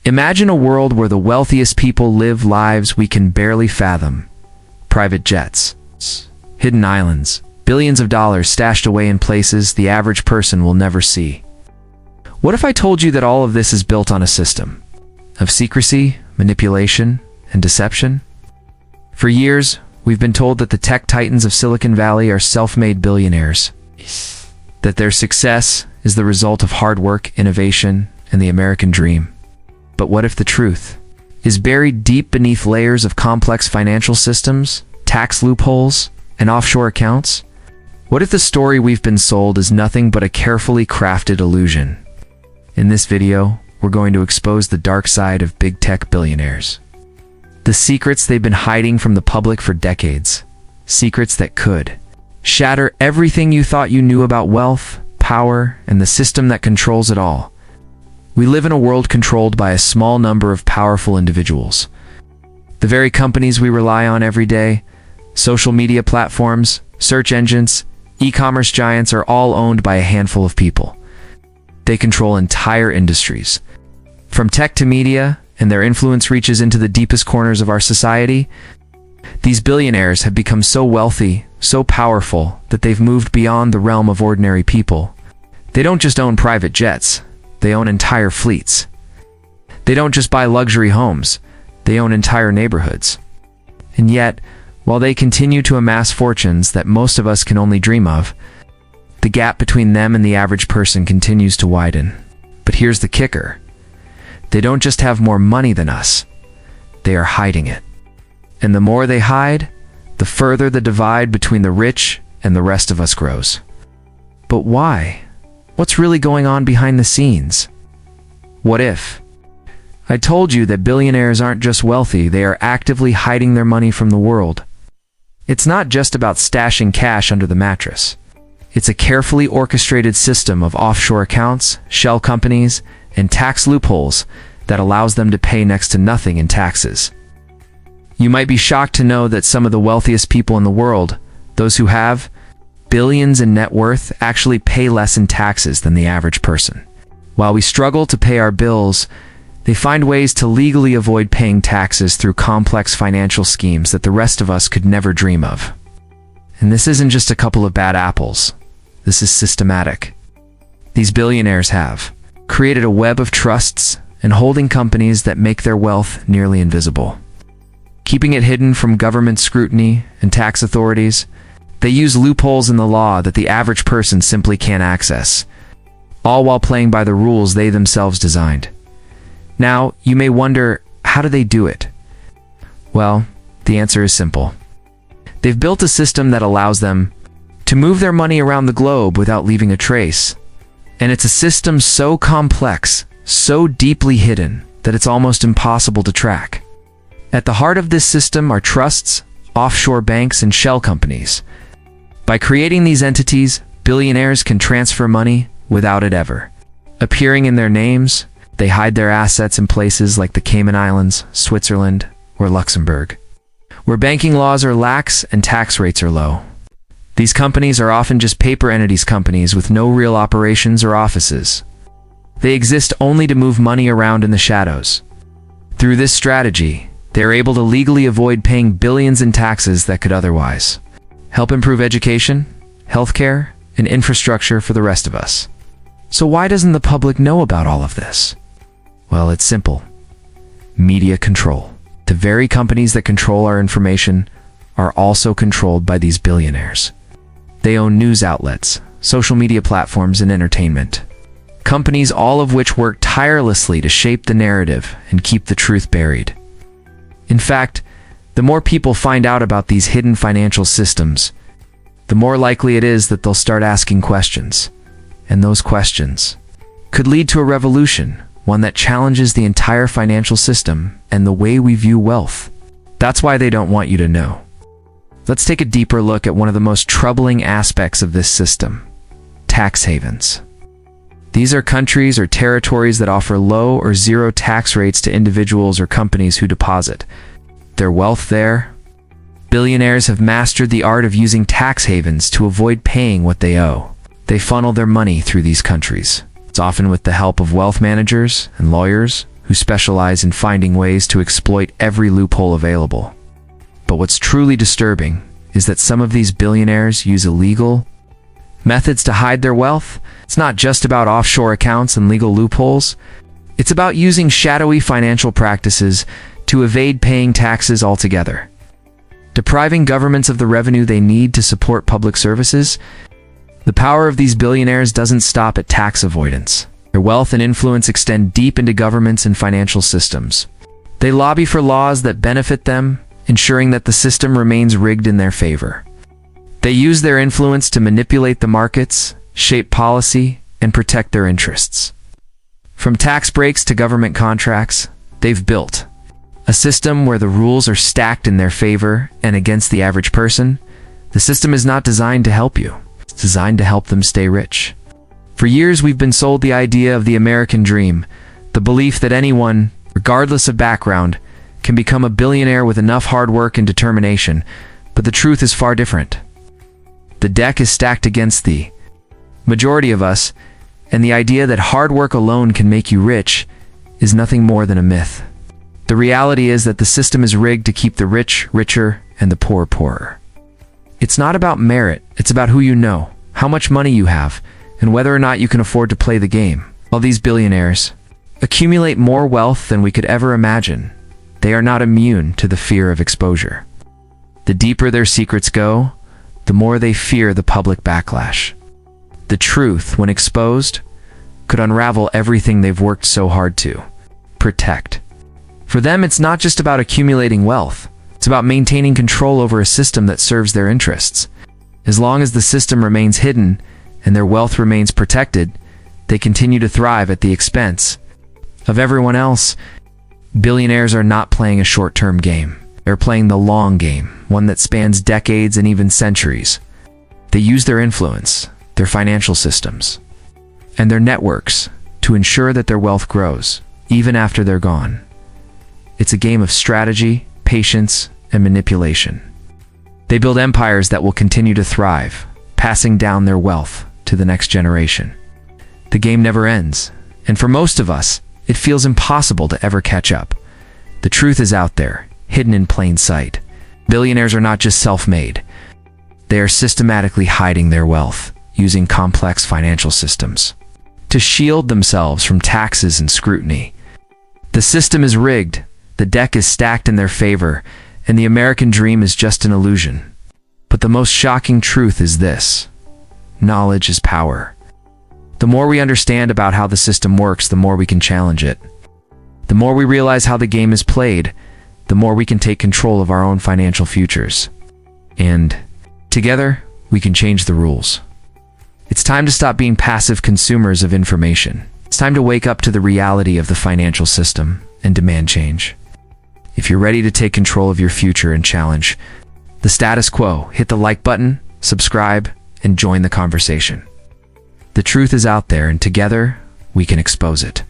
Imagine a world where the wealthiest people live lives we can barely fathom. Private jets, hidden islands, billions of dollars stashed away in places the average person will never see. What if I told you that all of this is built on a system of secrecy, manipulation, and deception? For years, we've been told that the tech titans of Silicon Valley are self-made billionaires, that their success is the result of hard work, innovation, and the American dream. But what if the truth is buried deep beneath layers of complex financial systems, tax loopholes, and offshore accounts? What if the story we've been sold is nothing but a carefully crafted illusion? In this video, we're going to expose the dark side of big tech billionaires. The secrets they've been hiding from the public for decades. Secrets that could shatter everything you thought you knew about wealth, power, and the system that controls it all. We live in a world controlled by a small number of powerful individuals. The very companies we rely on every day, social media platforms, search engines, e-commerce giants are all owned by a handful of people. They control entire industries. From tech to media, and their influence reaches into the deepest corners of our society. These billionaires have become so wealthy, so powerful, that they've moved beyond the realm of ordinary people. They don't just own private jets, they own entire fleets. They don't just buy luxury homes, they own entire neighborhoods. And yet, while they continue to amass fortunes that most of us can only dream of, the gap between them and the average person continues to widen. But here's the kicker. They don't just have more money than us, they are hiding it. And the more they hide, the further the divide between the rich and the rest of us grows. But why? What's really going on behind the scenes? What if I told you that billionaires aren't just wealthy, they are actively hiding their money from the world? It's not just about stashing cash under the mattress. It's a carefully orchestrated system of offshore accounts, shell companies, and tax loopholes that allows them to pay next to nothing in taxes. You might be shocked to know that some of the wealthiest people in the world, those who have billions in net worth, actually pay less in taxes than the average person. While we struggle to pay our bills, they find ways to legally avoid paying taxes through complex financial schemes that the rest of us could never dream of. And this isn't just a couple of bad apples. This is systematic. These billionaires have created a web of trusts and holding companies that make their wealth nearly invisible. Keeping it hidden from government scrutiny and tax authorities, they use loopholes in the law that the average person simply can't access, all while playing by the rules they themselves designed. Now, you may wonder, how do they do it? Well, the answer is simple. They've built a system that allows them to move their money around the globe without leaving a trace. And it's a system so complex, so deeply hidden, that it's almost impossible to track. At the heart of this system are trusts, offshore banks, and shell companies. By creating these entities, billionaires can transfer money without it ever appearing in their names. They hide their assets in places like the Cayman Islands, Switzerland, or Luxembourg, where banking laws are lax and tax rates are low. These companies are often just paper entities, companies with no real operations or offices. They exist only to move money around in the shadows. Through this strategy, they are able to legally avoid paying billions in taxes that could otherwise help improve education, healthcare, and infrastructure for the rest of us. So why doesn't the public know about all of this? Well, it's simple. Media control. The very companies that control our information are also controlled by these billionaires. They own news outlets, social media platforms, and entertainment. Companies all of which work tirelessly to shape the narrative and keep the truth buried. In fact, the more people find out about these hidden financial systems, the more likely it is that they'll start asking questions. And those questions could lead to a revolution, one that challenges the entire financial system and the way we view wealth. That's why they don't want you to know. Let's take a deeper look at one of the most troubling aspects of this system: tax havens. These are countries or territories that offer low or zero tax rates to individuals or companies who deposit their wealth there. Billionaires have mastered the art of using tax havens to avoid paying what they owe. They funnel their money through these countries. It's often with the help of wealth managers and lawyers who specialize in finding ways to exploit every loophole available. But what's truly disturbing is that some of these billionaires use illegal methods to hide their wealth. It's not just about offshore accounts and legal loopholes. It's about using shadowy financial practices to evade paying taxes altogether, depriving governments of the revenue they need to support public services. The power of these billionaires doesn't stop at tax avoidance. Their wealth and influence extend deep into governments and financial systems. They lobby for laws that benefit them, ensuring that the system remains rigged in their favor. They use their influence to manipulate the markets, shape policy, and protect their interests. From tax breaks to government contracts, they've built a system where the rules are stacked in their favor and against the average person. The system is not designed to help you. It's designed to help them stay rich. For years, we've been sold the idea of the American dream, the belief that anyone, regardless of background, can become a billionaire with enough hard work and determination. But the truth is far different. The deck is stacked against the majority of us, and the idea that hard work alone can make you rich is nothing more than a myth. The reality is that the system is rigged to keep the rich richer and the poor poorer. It's not about merit, it's about who you know, how much money you have, and whether or not you can afford to play the game. While these billionaires accumulate more wealth than we could ever imagine, they are not immune to the fear of exposure. The deeper their secrets go, the more they fear the public backlash. The truth, when exposed, could unravel everything they've worked so hard to protect. For them, it's not just about accumulating wealth. It's about maintaining control over a system that serves their interests. As long as the system remains hidden and their wealth remains protected, they continue to thrive at the expense of everyone else. Billionaires are not playing a short-term game. They're playing the long game, one that spans decades and even centuries. They use their influence, their financial systems, and their networks to ensure that their wealth grows, even after they're gone. It's a game of strategy, patience, and manipulation. They build empires that will continue to thrive, passing down their wealth to the next generation. The game never ends, and for most of us, it feels impossible to ever catch up. The truth is out there, hidden in plain sight. Billionaires are not just self-made. They are systematically hiding their wealth, using complex financial systems to shield themselves from taxes and scrutiny. The system is rigged, the deck is stacked in their favor, and the American dream is just an illusion. But the most shocking truth is this: knowledge is power. The more we understand about how the system works, the more we can challenge it. The more we realize how the game is played, the more we can take control of our own financial futures. And together, we can change the rules. It's time to stop being passive consumers of information. It's time to wake up to the reality of the financial system and demand change. If you're ready to take control of your future and challenge the status quo, hit the like button, subscribe, and join the conversation. The truth is out there, and together, we can expose it.